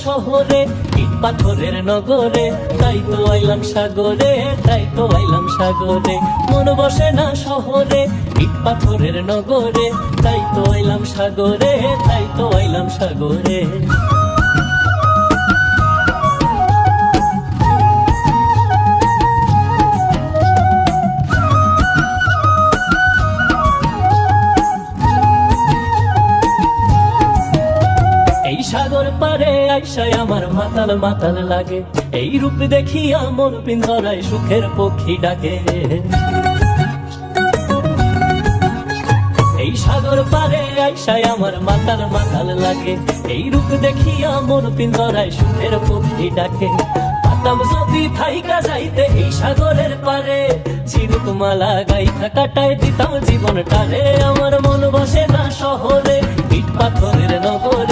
শহরে, ইট পাথরের নগরে, তাই তো আইলাম সাগরে, তাই তো আইলাম সাগরে। মন বসে না শহরে, ইট পাথরের নগরে, তাই তো আইলাম সাগরে, তাই তো আইলাম সাগরে। এই সাগর পারে আইসায় আমার মাতাল মাতাল লাগে, এই রূপ দেখিয়া মন পিঞ্জরায় সুখের পক্ষী ডাকে। এই সাগর পারে আইসায় আমার মাতাল মাতাল লাগে, এই রূপ দেখিয়া মন পিঞ্জরায় সুখের পক্ষী ডাকে। পাতাম যদি থাইকা যাইতে এই সাগরের পারে, ঝিনুক মালা গাইথা কাটায় দিতাম জীবনটারে। আমার মন বসে না শহরে, ইট পাথরের নগরে।